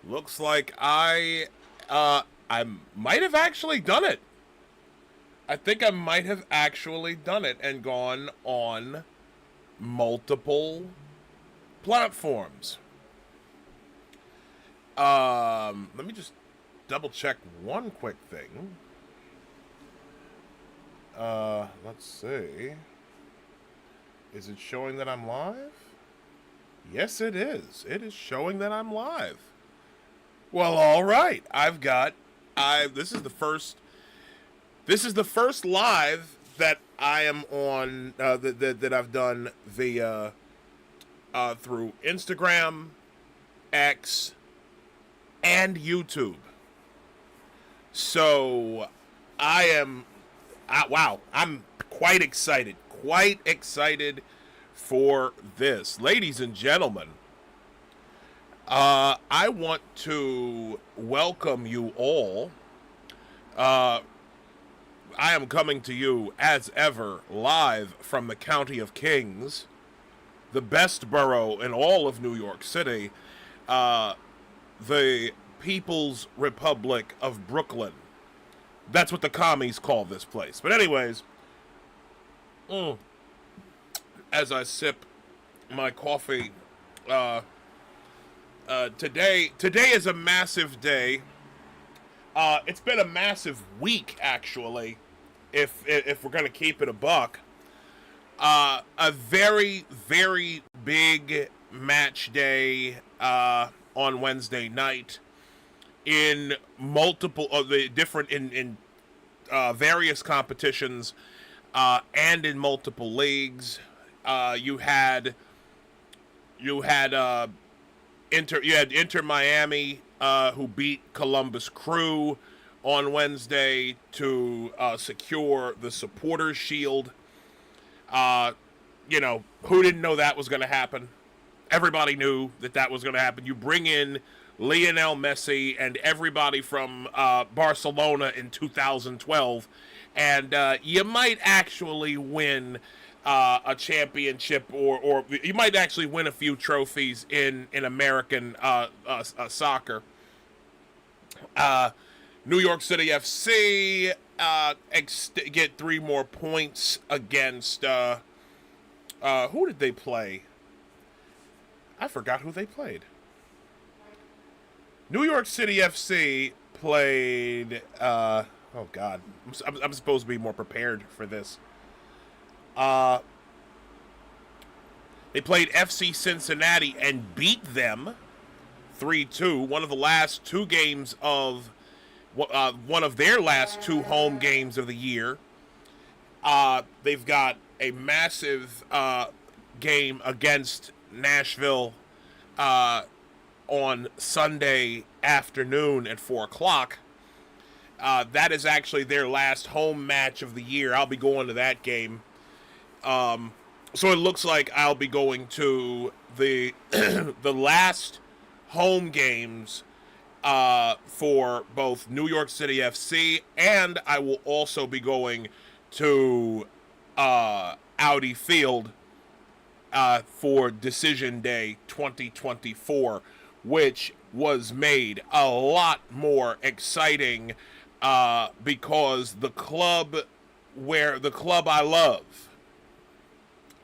Looks like I might have actually done it. I think I might have actually done it and gone on multiple platforms. Let me just double check one quick thing. Let's see. Is it showing that I'm live? Yes, it is. It is showing that I'm live. Well, all right. I've got. I. This is the first. This is the first live that I am on. That I've done via through Instagram, X, and YouTube. So I am. Wow, I'm quite excited. Quite excited for this, ladies and gentlemen. I want to welcome you all. I am coming to you, as ever, live from the County of Kings, the best borough in all of New York City, the People's Republic of Brooklyn. That's what the commies call this place. But anyways, as I sip my coffee, today is a massive day. It's been a massive week, actually, if we're gonna keep it a buck. A very, very big match day on Wednesday night in multiple of the different in various competitions and in multiple leagues. You had Inter Miami who beat Columbus Crew on Wednesday to secure the Supporters Shield. Who didn't know that was going to happen? Everybody knew that was going to happen. You bring in Lionel Messi and everybody from Barcelona in 2012, and you might actually win a championship, or you might actually win a few trophies in American soccer. New York City FC get 3 more points against who did they play? I forgot who they played. New York City FC played. Oh God, I'm supposed to be more prepared for this. They played FC Cincinnati and beat them 3-2. One of the last 2 games of one of their last 2 home games of the year. They've got a massive game against Nashville on Sunday afternoon at 4 o'clock. That is actually their last home match of the year. I'll be going to that game. So it looks like I'll be going to the the last home games for both New York City FC, and I will also be going to Audi Field for Decision Day 2024, which was made a lot more exciting because the club I love,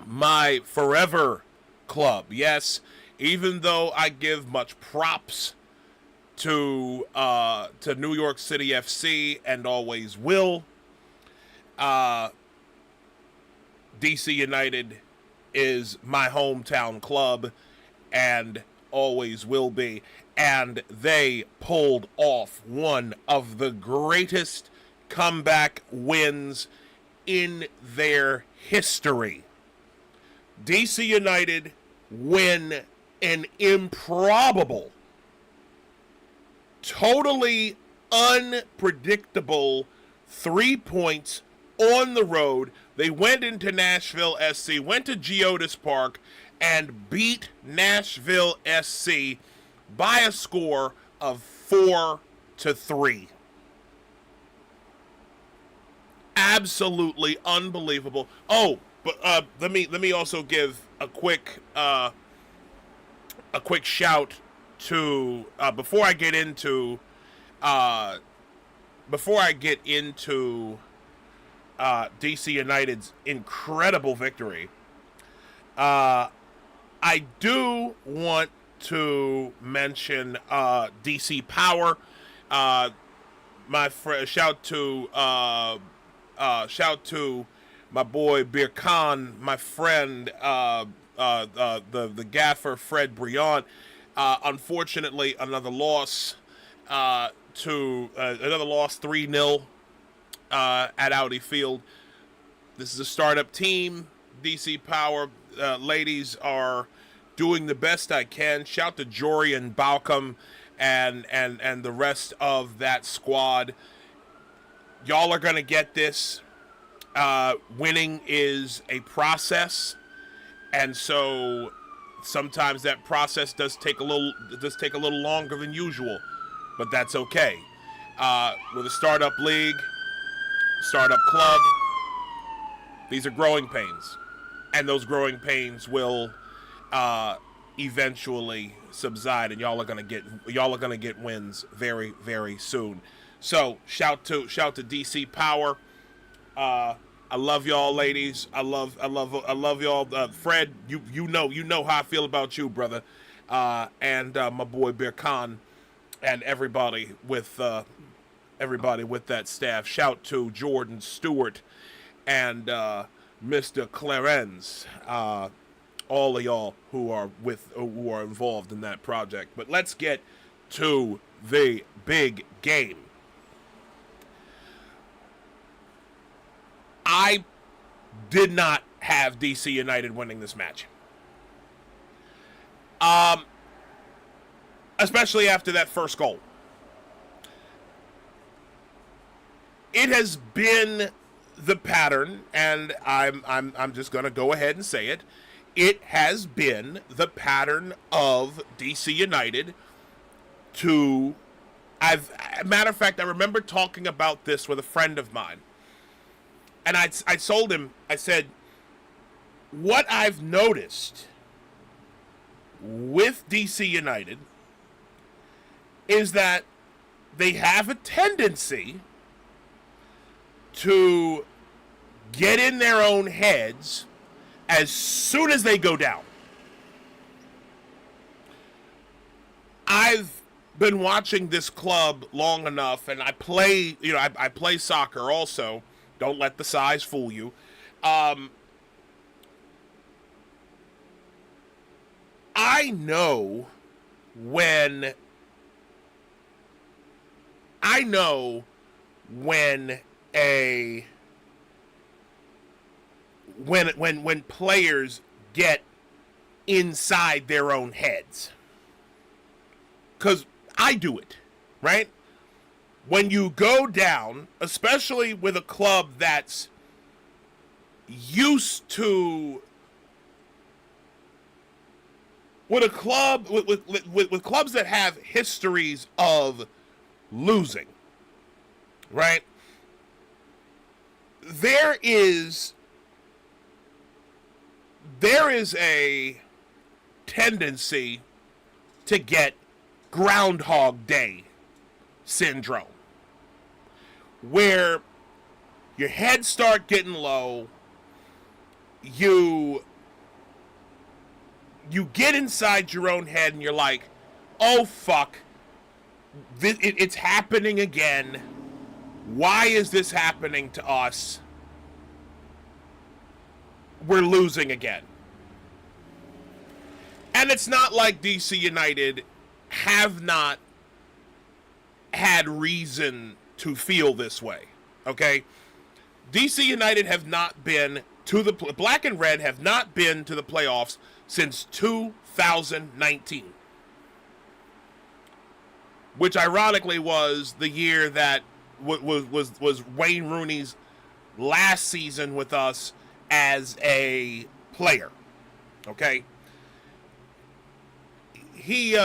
my forever club, yes, even though I give much props to New York City FC and always will, DC United is my hometown club and always will be, and they pulled off one of the greatest comeback wins in their history. DC United win an improbable, totally unpredictable 3 points on the road. They went into Nashville SC, went to Geodis Park, and beat Nashville SC by a score of 4-3. Absolutely unbelievable. Oh, but let me also give a quick shout to before I get into DC United's incredible victory, I do want to mention DC Power. Shout to my boy Bir Khan, my friend, the gaffer Fred Briand. Unfortunately, another loss 3-0 at Audi Field. This is a startup team. DC Power ladies are doing the best I can. Shout to Jory and Balcom and the rest of that squad. Y'all are gonna get this. Winning is a process, and so sometimes that process does take a little longer than usual, but that's okay. With a startup league, startup club, these are growing pains, and those growing pains will eventually subside, and y'all are gonna get wins very, very soon. So shout to DC Power. I love y'all, ladies. I love y'all. Fred, you know how I feel about you, brother, and my boy Bir Khan, and everybody with that staff. Shout to Jordan Stewart and Mr. Clarence. All of y'all who are involved in that project. But let's get to the big game. I did not have DC United winning this match. Especially after that first goal. It has been the pattern, and I'm just going to go ahead and say it. It has been the pattern of DC United matter of fact, I remember talking about this with a friend of mine. And I told him, I said, what I've noticed with DC United is that they have a tendency to get in their own heads as soon as they go down. I've been watching this club long enough, and I play soccer also. Don't let the size fool you. I know when players get inside their own heads. 'Cause I do it, right? When you go down, especially with a club that's used to, with clubs that have histories of losing, right? There is a tendency to get Groundhog Day syndrome, where your heads start getting low, you get inside your own head and you're like, oh fuck, it's happening again. Why is this happening to us? We're losing again. And it's not like DC United have not had reason to feel this way, okay? DC United have not been to the Black and Red have not been to the playoffs since 2019, which ironically was the year that was Wayne Rooney's last season with us as a player. Okay, he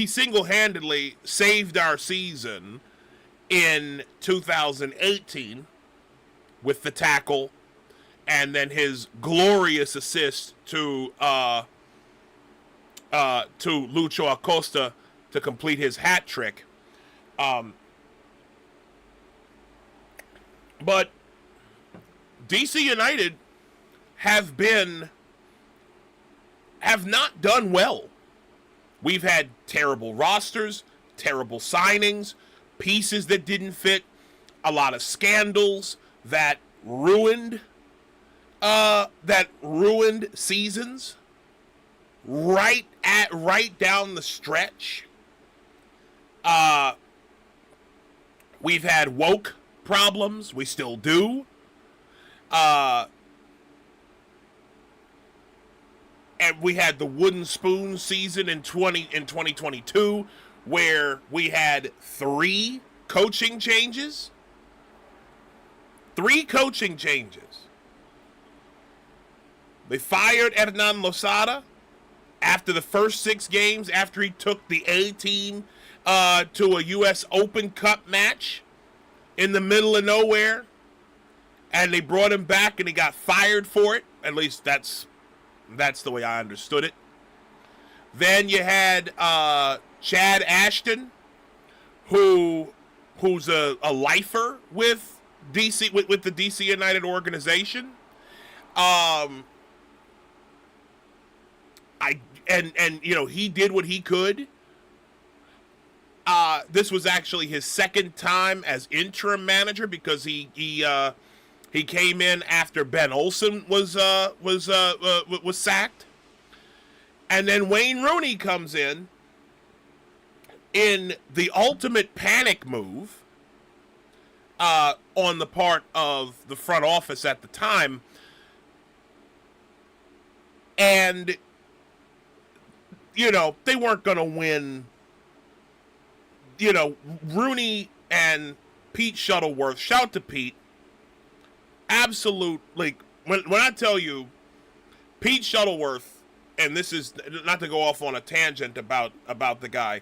single-handedly saved our season in 2018 with the tackle and then his glorious assist to Lucho Acosta to complete his hat trick. But DC United have not done well. We've had terrible rosters, terrible signings, pieces that didn't fit, a lot of scandals that ruined seasons right down the stretch. We've had woke problems, we still do. And we had the wooden spoon season in 2022, where we had 3 coaching changes. 3 coaching changes. They fired Hernan Losada after the first 6 games, after he took the A team to a U.S. Open Cup match in the middle of nowhere. And they brought him back and he got fired for it. At least that's the way I understood it. Then you had Chad Ashton, who's a lifer with DC with the DC United organization. He did what he could. This was actually his second time as interim manager, because he came in after Ben Olsen was sacked, and then Wayne Rooney comes in the ultimate panic move on the part of the front office at the time, and they weren't going to win. Rooney and Pete Shuttleworth, shout to Pete. Absolute, when I tell you, Pete Shuttleworth, and this is not to go off on a tangent about the guy,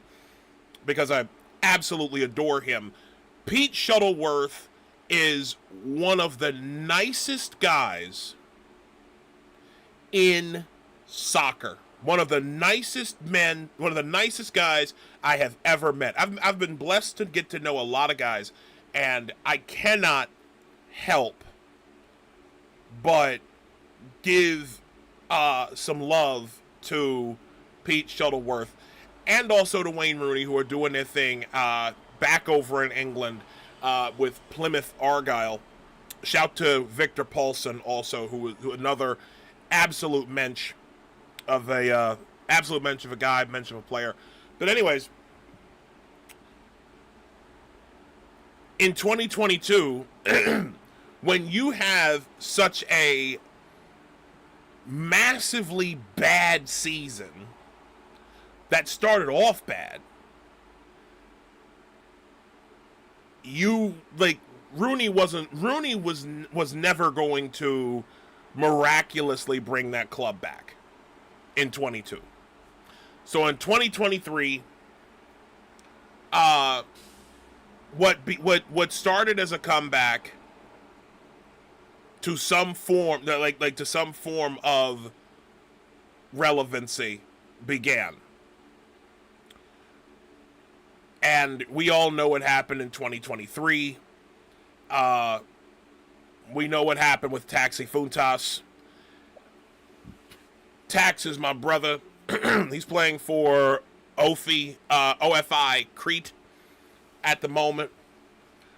because I absolutely adore him. Pete Shuttleworth is one of the nicest guys in soccer. One of the nicest men, one of the nicest guys I have ever met. I've been blessed to get to know a lot of guys, and I cannot help but give some love to Pete Shuttleworth and also to Wayne Rooney, who are doing their thing back over in England with Plymouth Argyle. Shout to Victor Paulson also, who another absolute mensch of a guy, mensch of a player. But anyways, in 2022, when you have such a massively bad season that started off bad, Rooney was never going to miraculously bring that club back in 22. So in 2023, what started as a comeback to some form, to some form of relevancy began. And we all know what happened in 2023. We know what happened with Taxi Funtas. Tax is my brother. He's playing for OFI Crete at the moment.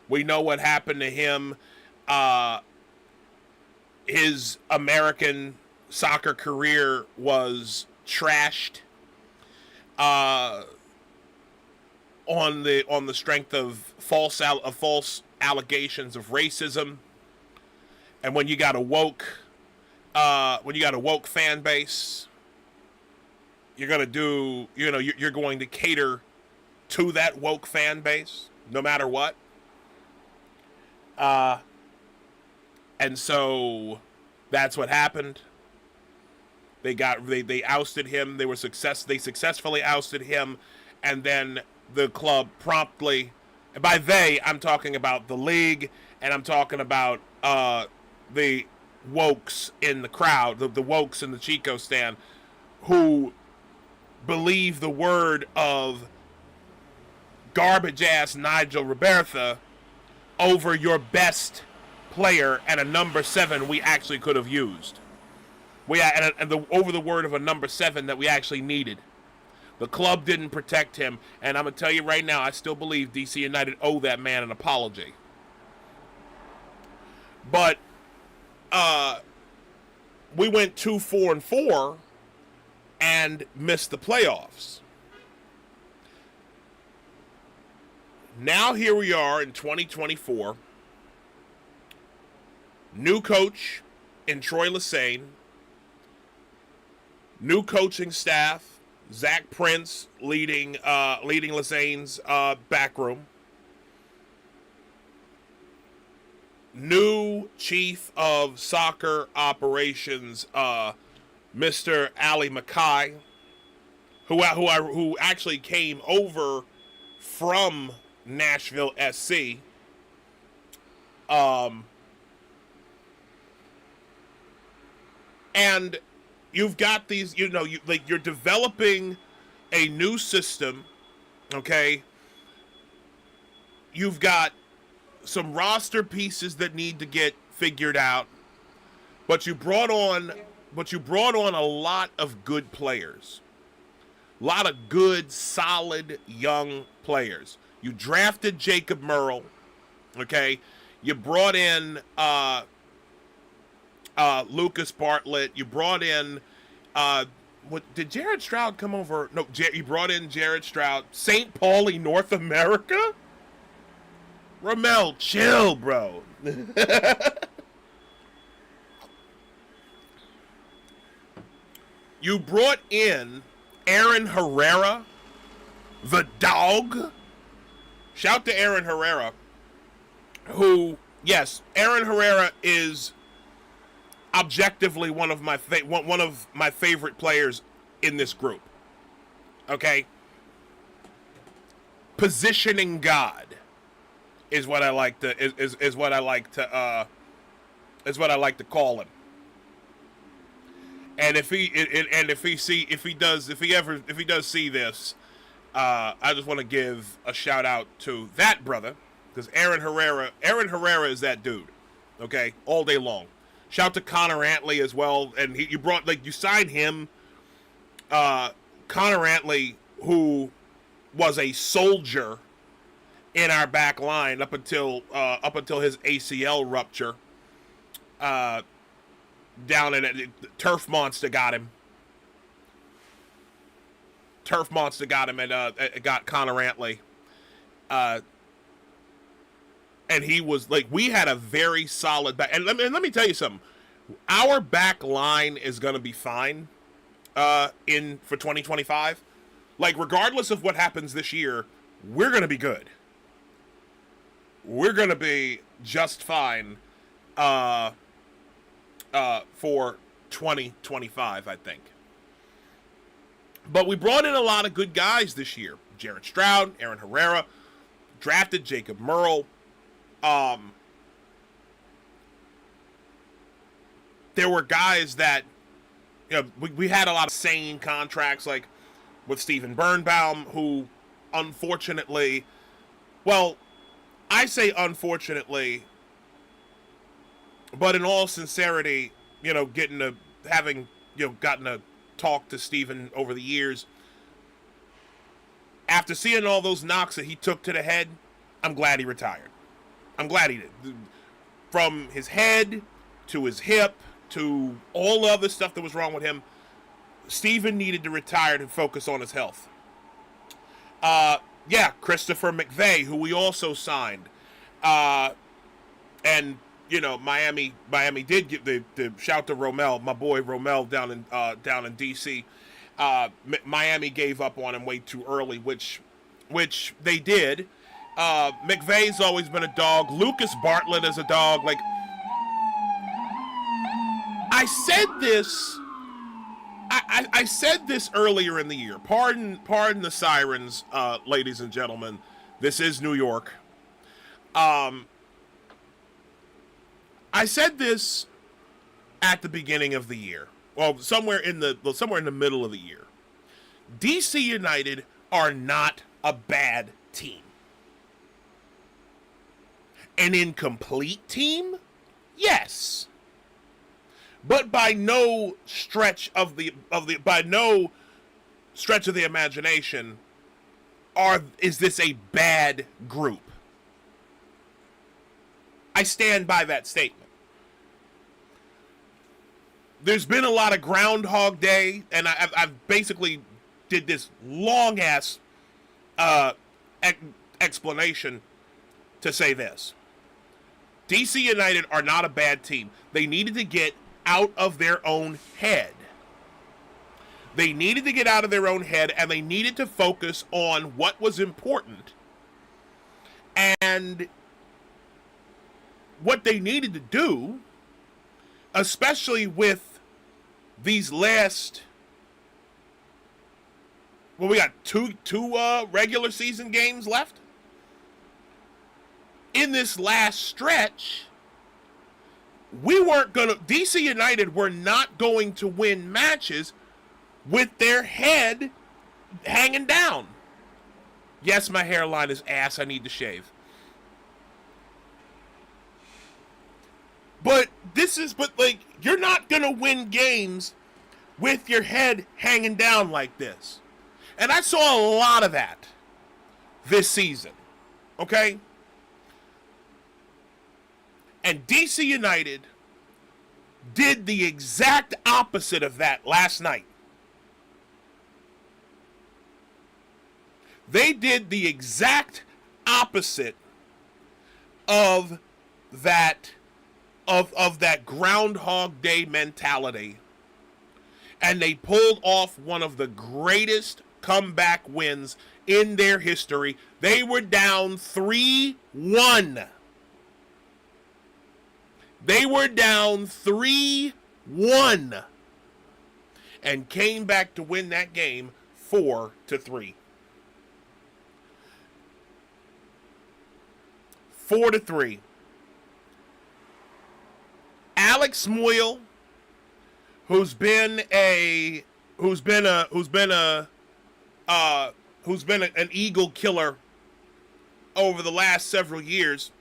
We know what happened to him. His American soccer career was trashed on the strength of false allegations of racism. And when you got a woke fan base, you're going to cater to that woke fan base no matter what. And so that's what happened. They ousted him. They successfully ousted him, and then the club promptly, and by they I'm talking about the league, and I'm talking about the wokes in the crowd, the wokes in the Chico stand, who believe the word of garbage ass Nigel Robertha over your best player and a number 7 we actually could have used. Over the word of a number 7 that we actually needed. The club didn't protect him, and I'm gonna tell you right now, I still believe DC United owe that man an apology. But we went 2-4-4 and missed the playoffs. Now here we are in 2024. New coach in Troy Lesesne. New coaching staff. Zach Prince leading Lesesne's backroom. New chief of soccer operations, Mr. Ali Mackay, who actually came over from Nashville SC. And you've got these, you're developing a new system, okay? You've got some roster pieces that need to get figured out, but you brought on a lot of good players. A lot of good, solid, young players. You drafted Jacob Merle, okay? You brought in Lucas Bartlett. You brought in did Jared Stroud come over? No, you brought in Jared Stroud. St. Pauli, North America? Ramel, chill, bro. You brought in Aaron Herrera, the dog. Shout to Aaron Herrera, who, yes, Aaron Herrera is objectively one of my favorite players in this group. Okay? Positioning God is what I like to call him. And if he does see this, I just want to give a shout out to that brother, because Aaron Herrera is that dude. Okay, all day long. Shout to Connor Antley as well, and you signed him. Connor Antley, who was a soldier in our back line up until his ACL rupture. Down in it, Turf Monster got him. Turf Monster got him, and got Connor Antley. And he was like, we had a very solid back. And let me tell you something. Our back line is going to be fine for 2025. Like, regardless of what happens this year, we're going to be good. We're going to be just fine for 2025, I think. But we brought in a lot of good guys this year. Jared Stroud, Aaron Herrera, drafted Jacob Merle. There were guys that, we had a lot of sane contracts, like with Steven Birnbaum, who unfortunately, well, I say unfortunately, but in all sincerity, gotten to talk to Steven over the years, after seeing all those knocks that he took to the head, I'm glad he retired. I'm glad he did. From his head to his hip to all the other stuff that was wrong with him, Steven needed to retire to focus on his health. Christopher McVeigh, who we also signed. And, Miami did give the shout to Romel, my boy Romel down in DC. Miami gave up on him way too early, which they did. McVeigh's always been a dog. Lucas Bartlett is a dog. Like, I said this earlier in the year. Pardon the sirens, ladies and gentlemen. This is New York. I said this at the beginning of the year. Well, somewhere in the middle of the year. DC United are not a bad team. An incomplete team? Yes. But by no stretch of the imagination is this a bad group. I stand by that statement. There's been a lot of Groundhog Day, and I've basically did this long ass explanation to say this. DC United are not a bad team. They needed to get out of their own head. They needed to get out of their own head, and they needed to focus on what was important. And what they needed to do, especially with these last, well, we got two regular season games left. In this last stretch, DC United were not going to win matches with their head hanging down. Yes, my hairline is ass. I need to shave. But you're not going to win games with your head hanging down like this. And I saw a lot of that this season. Okay? And DC United did the exact opposite of that last night. They did the exact opposite of that Groundhog Day mentality. And they pulled off one of the greatest comeback wins in their history. They were down 3-1. They were down 3-1 and came back to win that game 4-3. 4-3. Alex Moyle, who's been an Eagle killer over the last several years,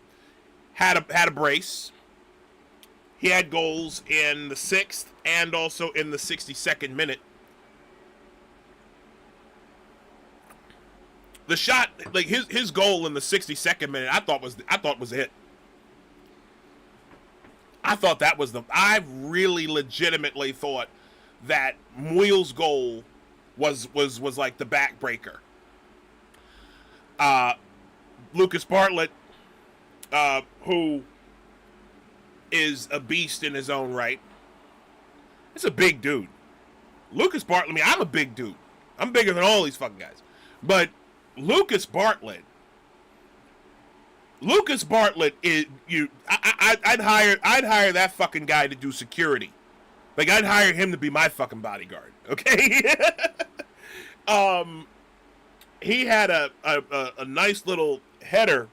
had a brace. He had goals in the 6th and also in the 62nd minute. The shot, like his goal in the 62nd minute, I thought was it. I really legitimately thought that Moyle's goal was like the backbreaker. Lucas Bartlett, who is a beast in his own right. It's a big dude. Lucas Bartlett, I mean, I'm a big dude. I'm bigger than all these fucking guys. But Lucas Bartlett is I'd hire that fucking guy to do security. Like, I'd hire him to be my fucking bodyguard. Okay? He had a nice little header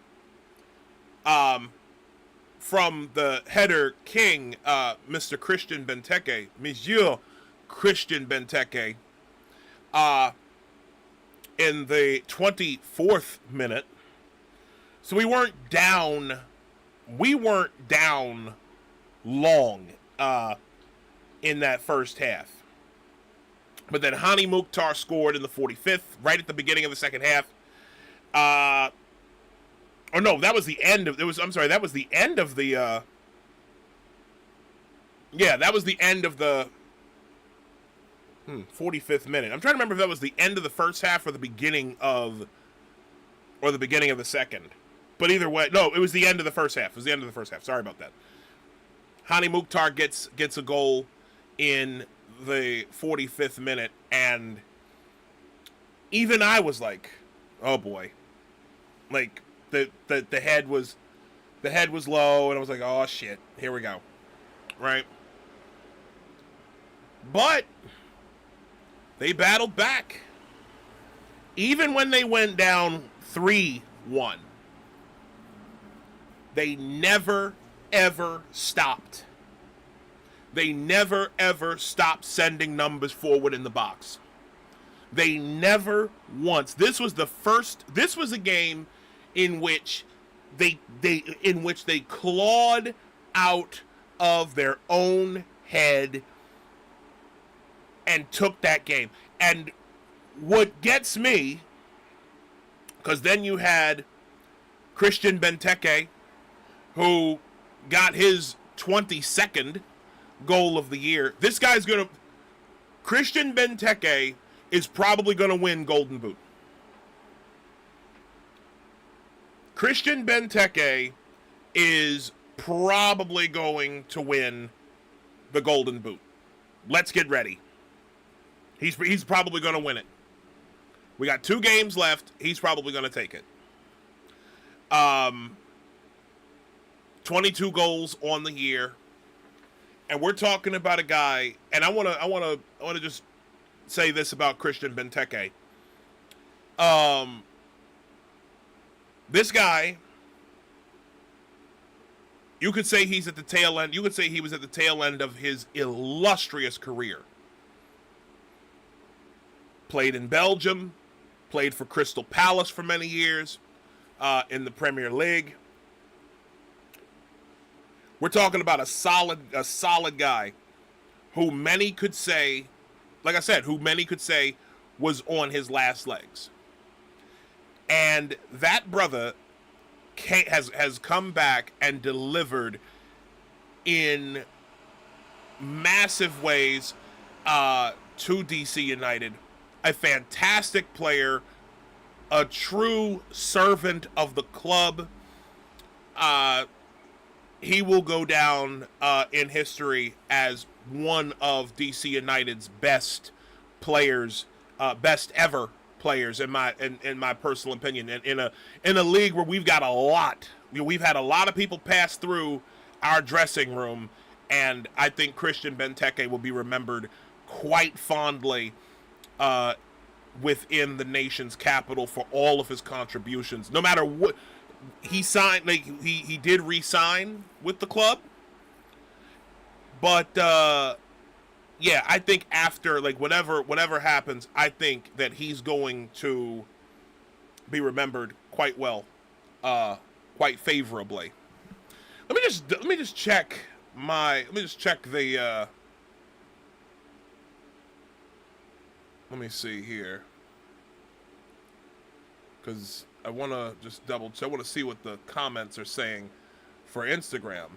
from the header king, Mr. Christian Benteke, Monsieur Christian Benteke, in the 24th minute. So we weren't down long in that first half. But then Hani Mukhtar scored in the 45th, right at the beginning of the second half. Or no, that was the end of. That was the end of the. That was the end of the 45th minute. I'm trying to remember if that was the end of the first half or the beginning of the second. But either way, no, it was the end of the first half. Sorry about that. Hani Mukhtar gets a goal in the 45th minute, and even I was like, oh boy. Like, the head was low, and I was like, oh shit, here we go. Right? But they battled back. Even when they went down 3-1. They never, ever stopped. They never, ever stopped sending numbers forward in the box. They never once. This was a game in which they clawed out of their own head and took that game. And what gets me, because then you had Christian Benteke, who got his 22nd goal of the year. Christian Benteke is probably going to win Golden Boot. Christian Benteke is probably going to win the Golden Boot. Let's get ready. He's probably going to win it. We got 2 games left. He's probably going to take it. 22 goals on the year. And we're talking about a guy, and I want to just say this about Christian Benteke. This guy, you could say he's at the tail end. You could say he was at the tail end of his illustrious career. Played in Belgium, played for Crystal Palace for many years, in the Premier League. We're talking about a solid guy who many could say, like I said, was on his last legs. And that brother has come back and delivered in massive ways to DC United. A fantastic player, a true servant of the club. He will go down in history as one of DC United's best players, best ever players in my personal opinion. And in a league where we've got a lot, we've had a lot of people pass through our dressing room, and I think Christian Benteke will be remembered quite fondly within the nation's capital for all of his contributions. No matter what he signed, like he did re-sign with the club, but yeah, I think after, like, whatever happens, I think that he's going to be remembered quite well, quite favorably. Let me just check the. Let me see here, because I want to just double check. I want to see what the comments are saying for Instagram.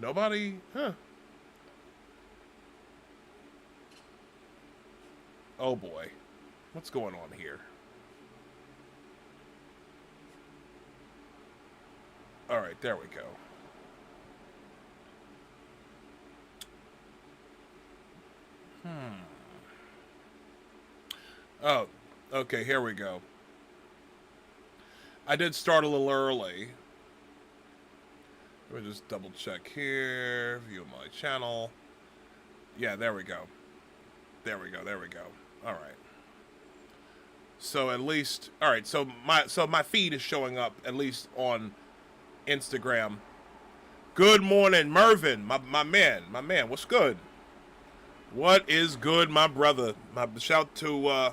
Nobody? Huh. Oh boy. What's going on here? Alright, there we go. Oh, okay, here we go. I did start a little early. Let me just double check here. View my channel. Yeah, there we go. There we go. All right. So at least, all right. So my feed is showing up at least on Instagram. Good morning, Mervin, my man. What's good? What is good, my brother? My shout to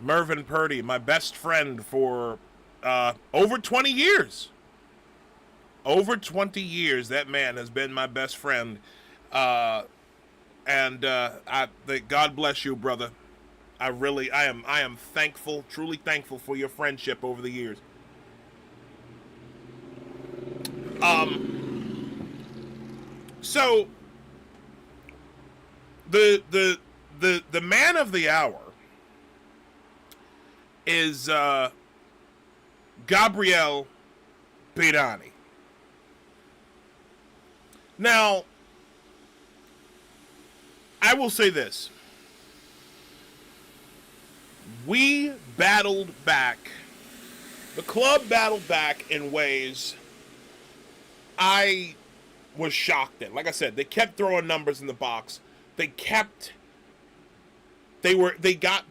Mervin Purdy, my best friend for over 20 years. Over 20 years, that man has been my best friend, and God bless you, brother. I am thankful, truly thankful for your friendship over the years. So the man of the hour is Gabriel Pirani. Now, I will say this. We battled back. The club battled back in ways I was shocked at. Like I said, they kept throwing numbers in the box. They got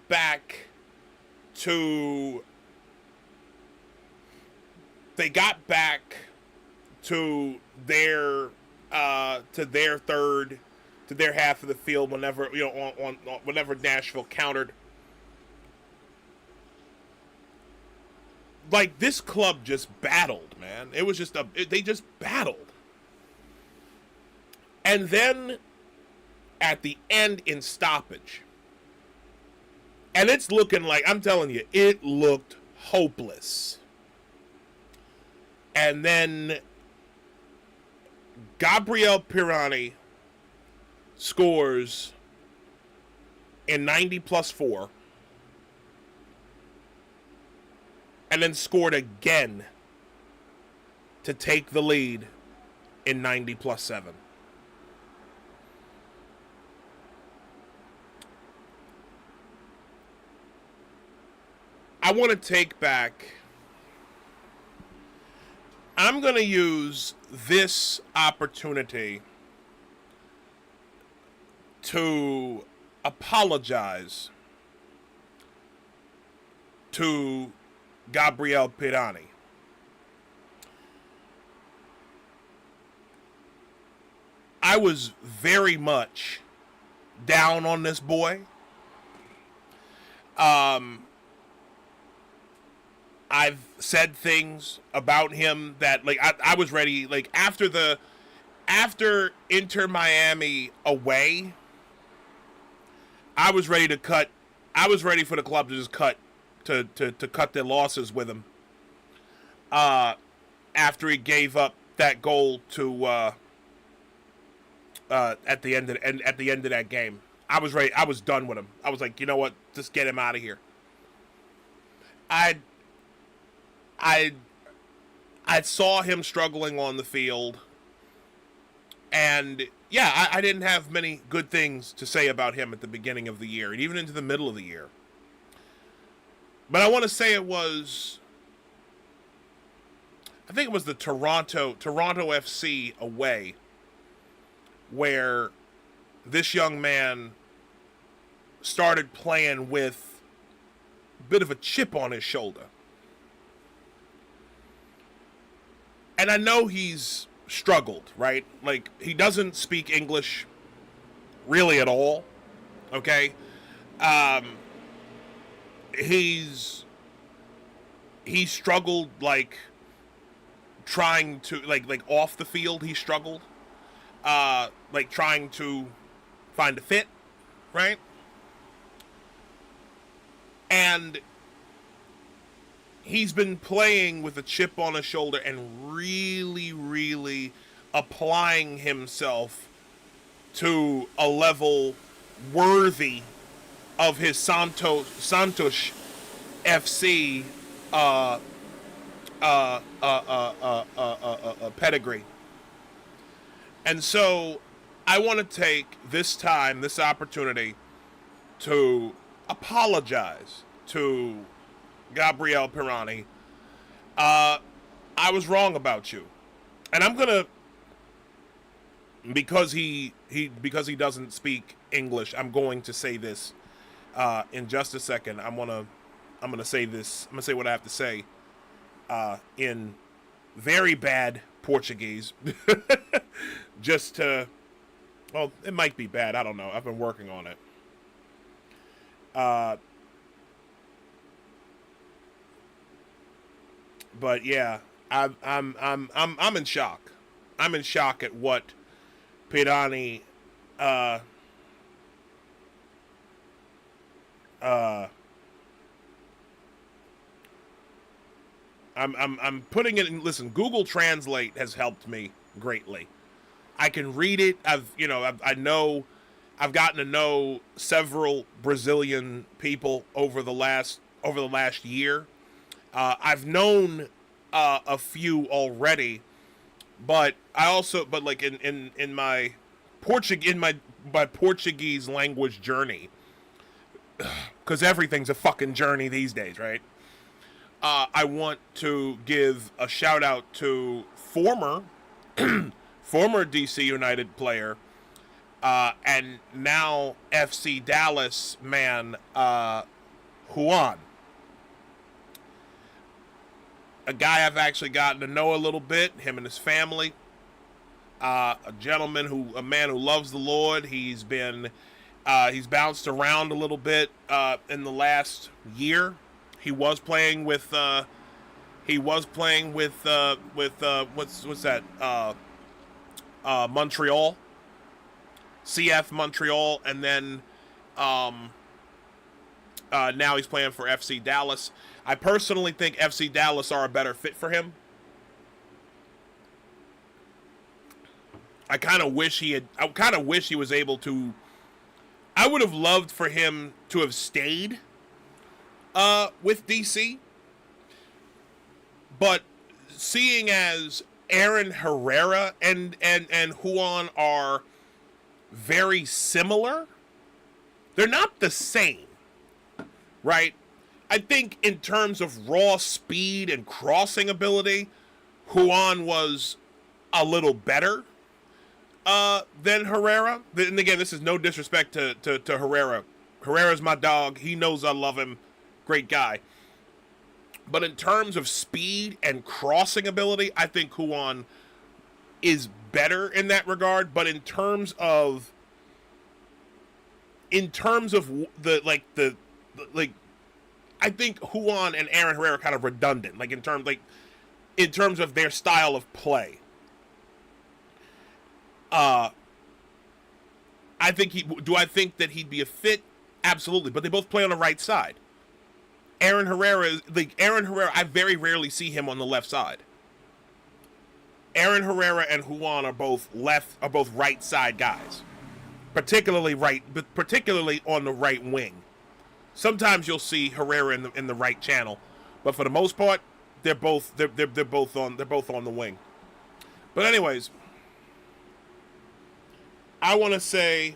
back to their to their half of the field whenever on whenever Nashville countered. Like, this club just battled, man. It was just they just battled. And then at the end in stoppage, and it's looking like, I'm telling you, it looked hopeless. And then Gabriel Pirani scores in 90 plus 4. And then scored again to take the lead in 90 plus 7. I want to take back. I'm going to use this opportunity to apologize to Gabriel Pirani. I was very much down on this boy. I've said things about him that, like, I was ready, like, after Inter Miami away, I was ready for the club to just cut their losses with him. After he gave up that goal to at the end of that game, I was ready. I was done with him. I was like, you know what? Just get him out of here. I saw him struggling on the field, and yeah, I didn't have many good things to say about him at the beginning of the year, and even into the middle of the year. But I want to say I think it was the Toronto FC away, where this young man started playing with a bit of a chip on his shoulder. And I know he's struggled, right? Like, he doesn't speak English really at all, okay? He struggled, like, trying to, like off the field, he struggled. Like, trying to find a fit, right? And he's been playing with a chip on his shoulder and really, really applying himself to a level worthy of his Santos FC pedigree. And so I want to take this opportunity to apologize to Gabriel Pirani. I was wrong about you, and I'm gonna, because he doesn't speak English, I'm going to say this in just a second. I'm gonna say this. I'm gonna say what I have to say in very bad Portuguese, just to. Well, it might be bad. I don't know. I've been working on it. But yeah, I'm in shock. I'm in shock at what Pirani I'm putting it in. Listen, Google Translate has helped me greatly. I can read it. I've gotten to know several Brazilian people over the last year. I've known a few already, but like in my Portuguese language journey, because everything's a fucking journey these days, right? I want to give a shout out to former DC United player and now FC Dallas man Juan. A guy I've actually gotten to know a little bit, him and his family. A man who loves the Lord. He's bounced around a little bit in the last year. He was playing with what's that? Montreal, CF Montreal, and then now he's playing for FC Dallas. I personally think FC Dallas are a better fit for him. I kind of wish he was able to. I would have loved for him to have stayed with DC, but seeing as Aaron Herrera and Juan are very similar, they're not the same, right? I think in terms of raw speed and crossing ability, Juan was a little better than Herrera. And again, this is no disrespect to Herrera. Herrera's my dog. He knows I love him. Great guy. But in terms of speed and crossing ability, I think Juan is better in that regard. But in terms of I think Juan and Aaron Herrera are kind of redundant. In terms of their style of play. I think that he'd be a fit? Absolutely. But they both play on the right side. Aaron Herrera, I very rarely see him on the left side. Aaron Herrera and Juan are both right side guys. Particularly on the right wing. Sometimes you'll see Herrera in the right channel, but for the most part, they're both on the wing. But anyways, I want to say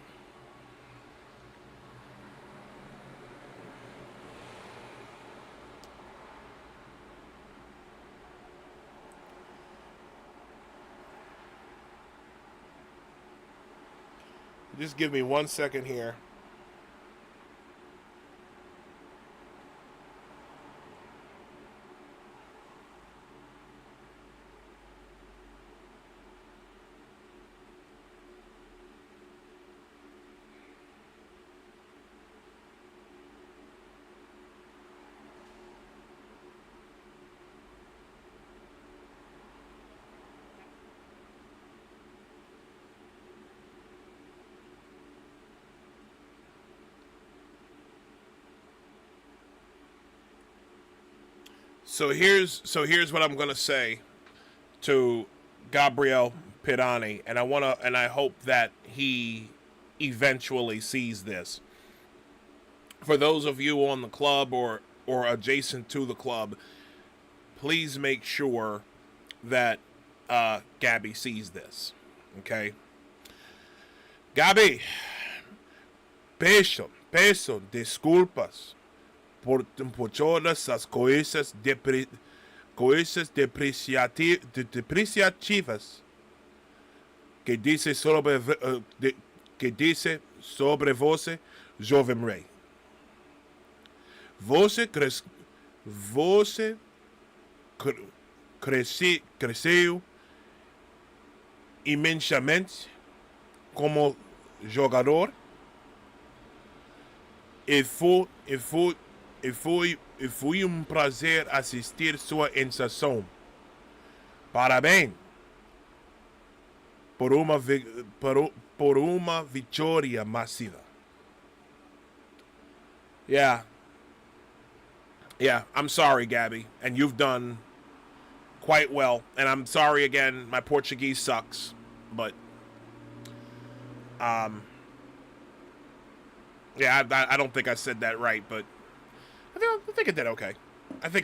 just give me 1 second here. So here's what I'm gonna say to Gabriel Pirani, and I hope that he eventually sees this. For those of you on the club or adjacent to the club, please make sure that Gabby sees this. Okay, Gabby, peço desculpas por todas as coisas depreciativas que disse sobre você, jovem rei. Você cresceu imensamente como jogador e foi prazer assistir sua ascensão. Parabéns por uma vitória massiva. Yeah, I'm sorry, Gabby, and you've done quite well. And I'm sorry again, my Portuguese sucks, but yeah, I don't think I said that right, but I think I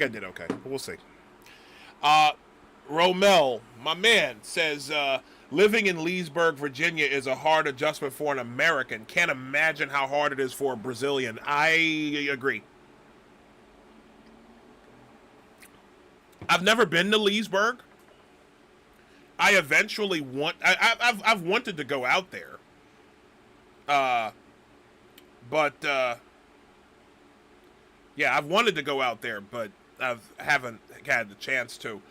did okay. We'll see. Romel, my man, says living in Leesburg, Virginia is a hard adjustment for an American. Can't imagine how hard it is for a Brazilian. I agree. I've never been to Leesburg. I eventually I've wanted to go out there. But yeah, I've wanted to go out there, but I haven't had the chance to.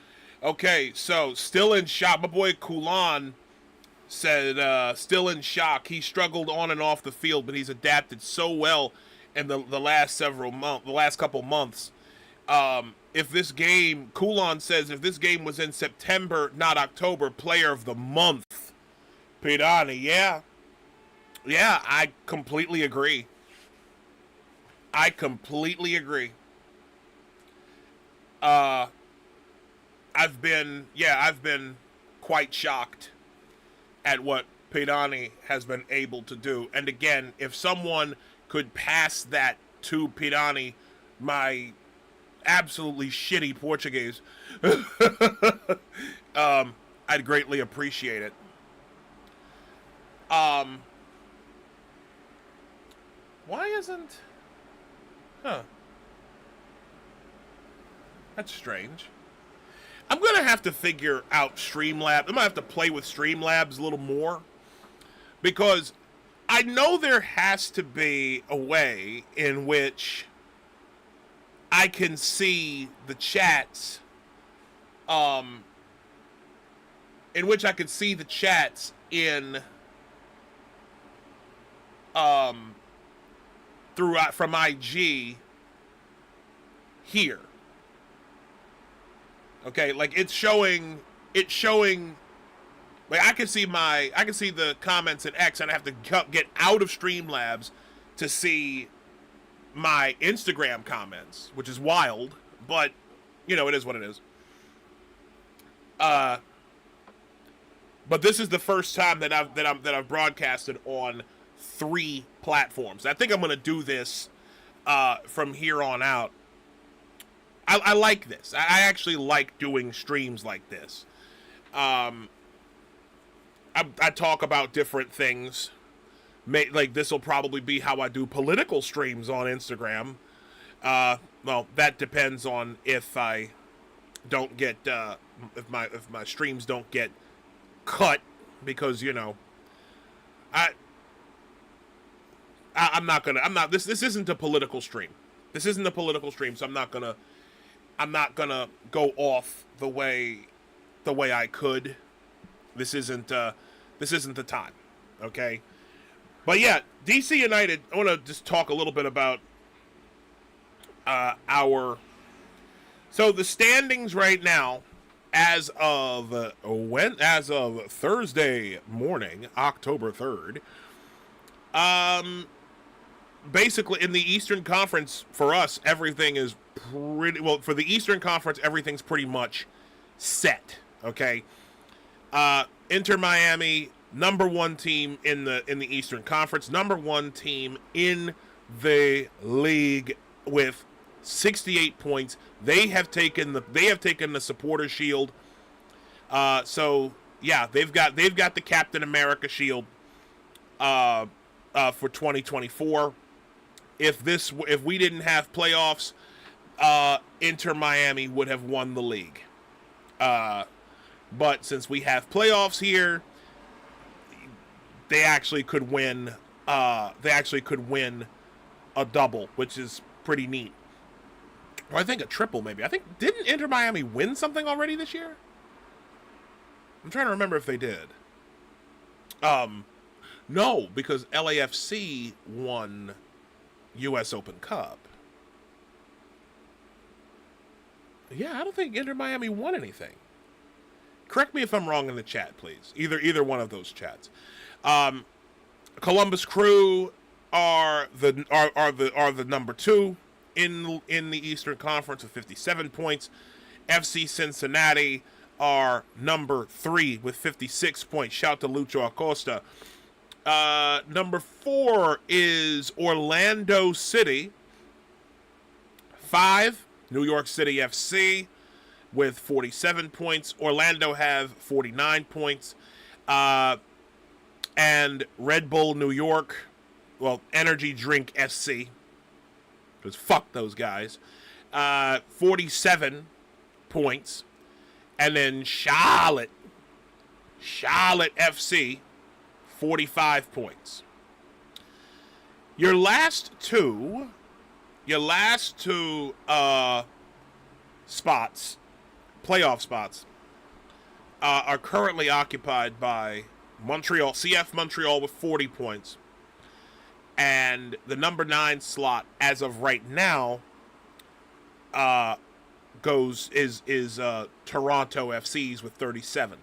Okay, so still in shop. My boy Kulan said, still in shock. He struggled on and off the field, but he's adapted so well in the last couple months. If this game, Coulon says, if this game was in September, not October, player of the month. Pirani, yeah. Yeah, I completely agree. I've been quite shocked at what Pirani has been able to do. And again, if someone could pass that to Pirani, my absolutely shitty Portuguese, I'd greatly appreciate it. Why isn't... Huh. That's strange. I'm going to have to figure out Streamlabs. I'm going to have to play with Streamlabs a little more. Because I know there has to be a way in which I can see the chats. In which I could see the chats in... from IG here. Okay, like it's showing like I can see the comments in X, and I have to get out of Streamlabs to see my Instagram comments, which is wild, but you know, it is what it is. But this is the first time that I've broadcasted on 3 platforms. I think I'm going to do this from here on out. I like this. I actually like doing streams like this. I talk about different things. Like this will probably be how I do political streams on Instagram. Well, that depends on if I don't get if my streams don't get cut, because you know this isn't a political stream. This isn't a political stream, so I'm not gonna go off the way I could. This isn't the time, okay? But yeah, DC United. I want to just talk a little bit about so the standings right now, as of Thursday morning, October 3rd. Basically, in the Eastern Conference, for us, everything is pretty... Well, for the Eastern Conference, everything's pretty much set, okay? Inter Miami, number 1 team in the Eastern Conference, number 1 team in the league with 68 points. They have taken the Supporter Shield. So, yeah, they've got the Captain America Shield for 2024. If we didn't have playoffs, Inter Miami would have won the league. But since we have playoffs here, they actually could win. They actually could win a double, which is pretty neat. Or I think a triple, maybe. Didn't Inter Miami win something already this year? I'm trying to remember if they did. No, because LAFC won U.S. Open Cup. Yeah, I don't think Inter Miami won anything. Correct me if I'm wrong in the chat, please. Either one of those chats. Columbus Crew are the number 2 in the Eastern Conference with 57 points. FC Cincinnati are number 3 with 56 points. Shout to Lucho Acosta. Number 4 is Orlando City. 5, New York City FC with 47 points. Orlando have 49 points. And Red Bull New York, well, Energy Drink SC, because fuck those guys, 47 points. And then Charlotte FC, 45 points. Your last two spots, playoff spots, are currently occupied by Montreal, CF Montreal with 40 points. And the number 9 slot, as of right now, is Toronto FC's with 37.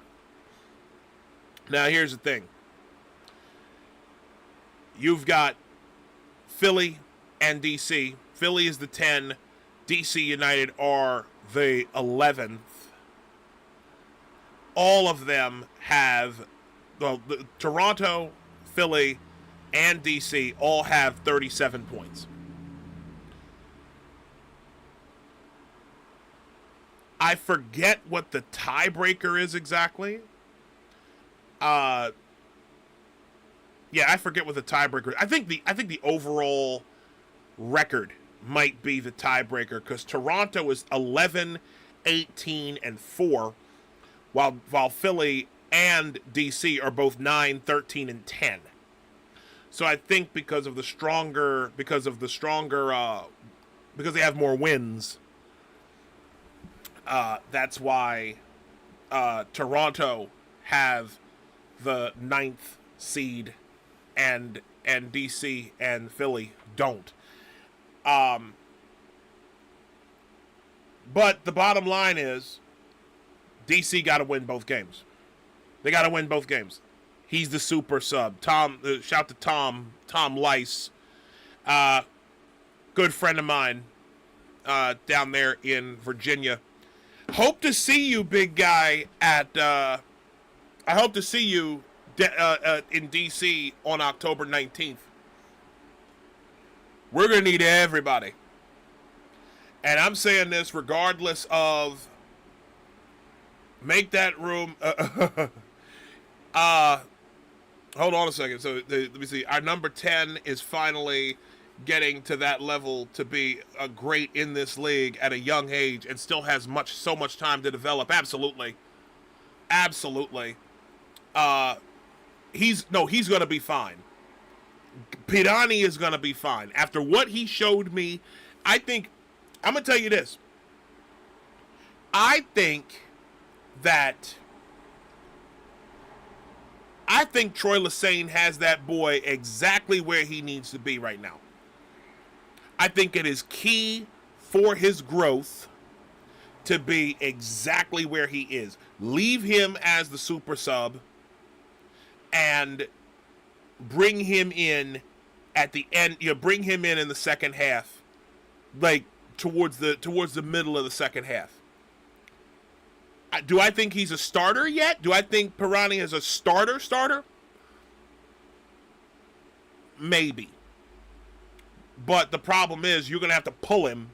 Now here's the thing. You've got Philly and DC. Philly is the 10. DC United are the 11th. All of them have, well, Toronto, Philly, and DC all have 37 points. I forget what the tiebreaker is exactly. Yeah, I forget what the tiebreaker is. I think the overall record might be the tiebreaker because Toronto is 11, 18, and 4, while Philly and DC are both 9, 13, and 10. So I think because they have more wins, that's why Toronto have the 9th seed and DC and Philly don't. But the bottom line is DC got to win both games. They got to win both games. He's the super sub. Shout to Tom Lice, good friend of mine down there in Virginia. Hope to see you, big guy. I hope to see you in DC on October 19th. We're gonna need everybody, and I'm saying this regardless of. Make that room. Hold on a second. So let me see. Our number 10 is finally getting to that level to be a great in this league at a young age, and still has so much time to develop. Absolutely. He's gonna be fine. Pirani is gonna be fine. After what he showed me, I think I'm gonna tell you this. I think Troy Lesane has that boy exactly where he needs to be right now. I think it is key for his growth to be exactly where he is. Leave him as the super sub and bring him in at the end. Bring him in the second half, like towards the middle of the second half. Do I think he's a starter yet? Do I think Pirani is a starter? Maybe. But the problem is you're going to have to pull him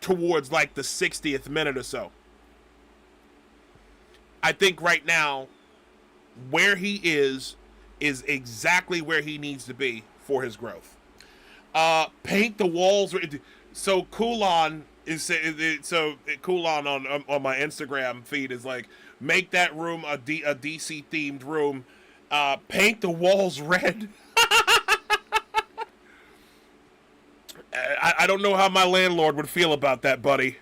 towards like the 60th minute or so. I think right now where he is exactly where he needs to be for his growth. Paint the walls. So Kulon on my Instagram feed is like, make that room a DC themed room. Paint the walls red. I don't know how my landlord would feel about that, buddy.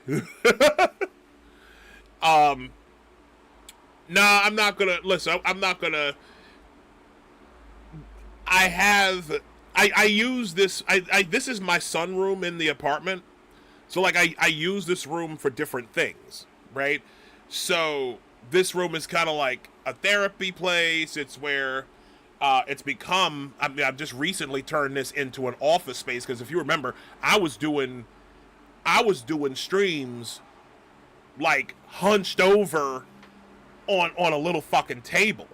Nah, I'm not gonna listen. I'm not gonna. I use this. This is my sunroom in the apartment. So, like, I use this room for different things, right? So, this room is kind of like a therapy place. It's where it's become... I've just recently turned this into an office space, because if you remember, I was doing streams, like, hunched over on a little fucking table,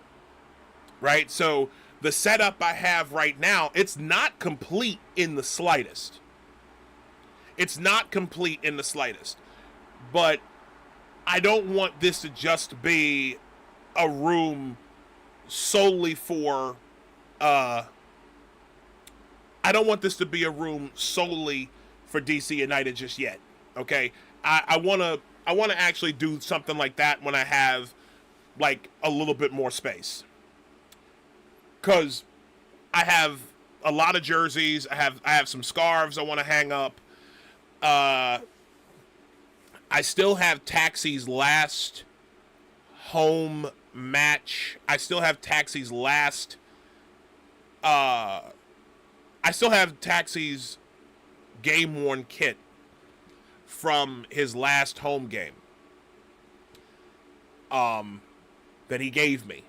right? So, the setup I have right now, it's not complete in the slightest. It's not complete in the slightest. But I don't want this to just be a room solely for... I don't want this to be a room solely for DC United just yet. Okay? I want to actually do something like that when I have, like, a little bit more space. Because I have a lot of jerseys. I have some scarves I want to hang up. I still have Taxi's last home match. I still have Taxi's last. I still have Taxi's game-worn kit from his last home game. That he gave me.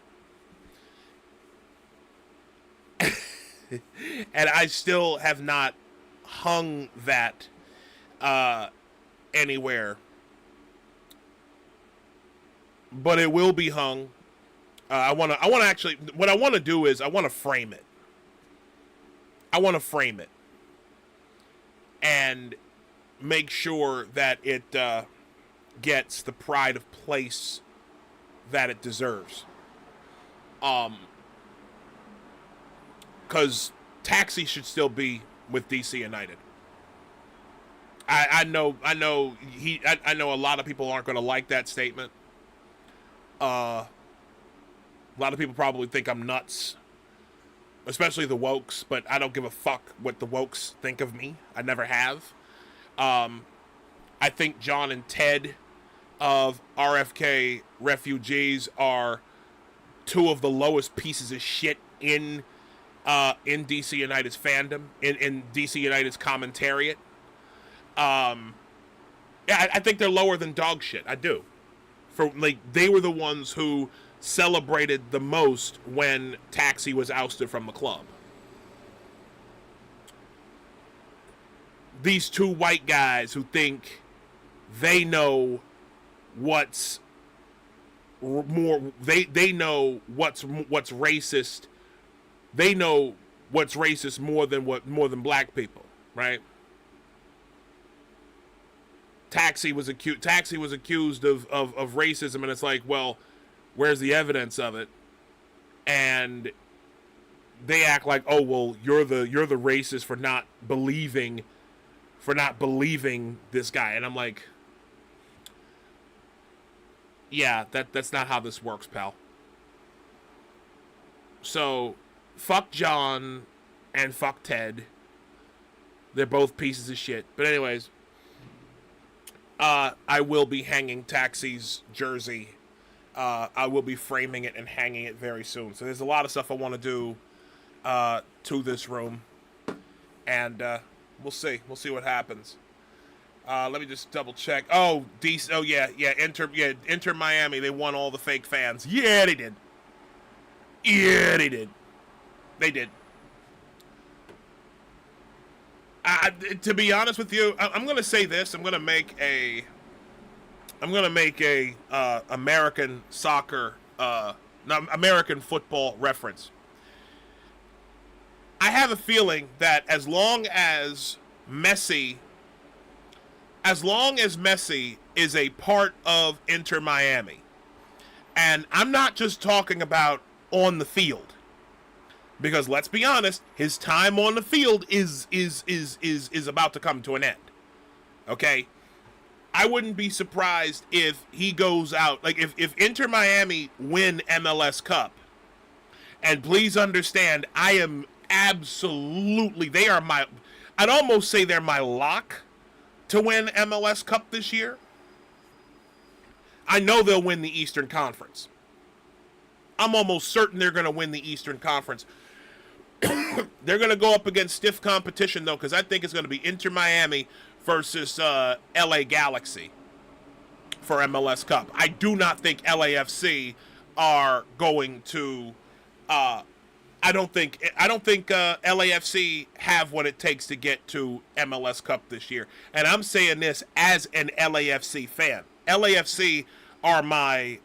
And I still have not hung that anywhere. But it will be hung. I want to actually, what I want to do is I want to frame it. I want to frame it. And make sure that it gets the pride of place that it deserves. Because Taxi should still be with DC United. I know a lot of people aren't going to like that statement. A lot of people probably think I'm nuts, especially the wokes, but I don't give a fuck what the wokes think of me. I never have. I think John and Ted of RFK Refugees are two of the lowest pieces of shit in DC United's fandom, in DC United's commentariat. Yeah, I think they're lower than dog shit. I do. For like, they were the ones who celebrated the most when Taxi was ousted from the club. These two white guys who think they know what's more, they know what's racist. They know what's racist more than black people, right? Taxi was accused of racism, and it's like, well, where's the evidence of it? And they act like, oh, well, you're the racist for not believing this guy. And I'm like, yeah, that's not how this works, pal. So fuck John and fuck Ted. They're both pieces of shit. But anyways, I will be hanging Taxi's jersey. I will be framing it and hanging it very soon. So there's a lot of stuff I want to do to this room. And we'll see. We'll see what happens. Let me just double check. Oh, Inter Miami. They won all the fake fans. Yeah, they did. Yeah, they did. They did. To be honest with you, I'm going to say this. I'm going to make a American football reference. I have a feeling that as long as Messi is a part of Inter Miami, and I'm not just talking about on the field, because let's be honest, his time on the field is about to come to an end. Okay? I wouldn't be surprised if he goes out, like if Inter Miami win MLS Cup, and please understand, I am absolutely, I'd almost say they're my lock to win MLS Cup this year. I know they'll win the Eastern Conference. I'm almost certain they're going to win the Eastern Conference. They're going to go up against stiff competition, though, because I think it's going to be Inter Miami versus LA Galaxy for MLS Cup. I do not think LAFC are going to. I don't think LAFC have what it takes to get to MLS Cup this year. And I'm saying this as an LAFC fan. LAFC are my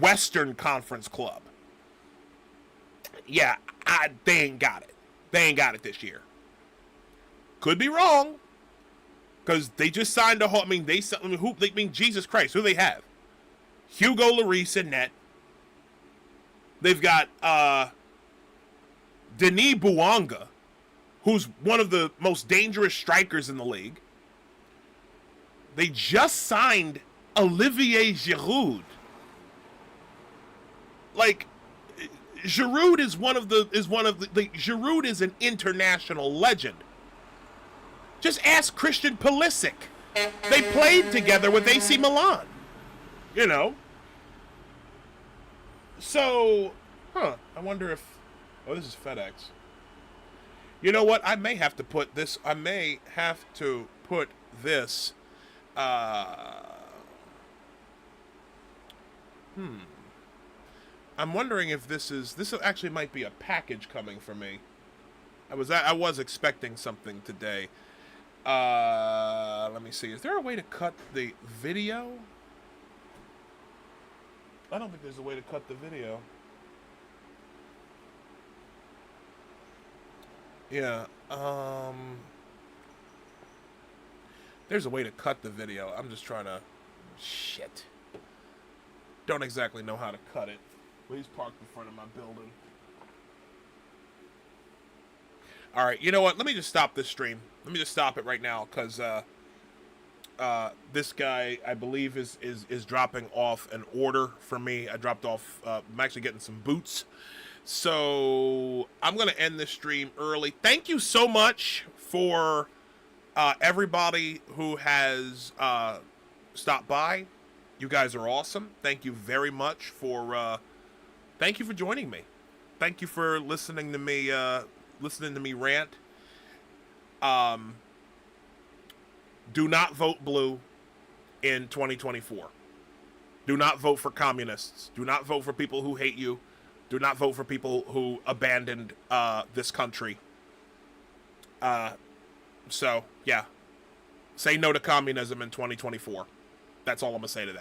Western Conference club. Yeah, they ain't got it. They ain't got it this year. Could be wrong, because they just signed a whole. Jesus Christ, who they have? Hugo Lloris in net. They've got Denis Bouanga, who's one of the most dangerous strikers in the league. They just signed Olivier Giroud. Like, Giroud Giroud is an international legend. Just ask Christian Pulisic. They played together with AC Milan. You know. So, I wonder if. Oh, this is FedEx. You know what? I may have to put this. I may have to put this. Uh, I'm wondering if this is. This actually might be a package coming for me. I was expecting something today. Let me see. Is there a way to cut the video? I don't think there's a way to cut the video. Yeah. There's a way to cut the video. I'm just trying to. Shit. Don't exactly know how to cut it. Please park in front of my building. All right. You know what? Let me just stop this stream. Let me just stop it right now because this guy, I believe, is dropping off an order for me. I dropped off. I'm actually getting some boots. So I'm going to end this stream early. Thank you so much for everybody who has stopped by. You guys are awesome. Thank you very much for thank you for joining me. Thank you for listening to me rant. Do not vote blue in 2024. Do not vote for communists. Do not vote for people who hate you. Do not vote for people who abandoned this country. So, yeah. Say no to communism in 2024. That's all I'm going to say to that.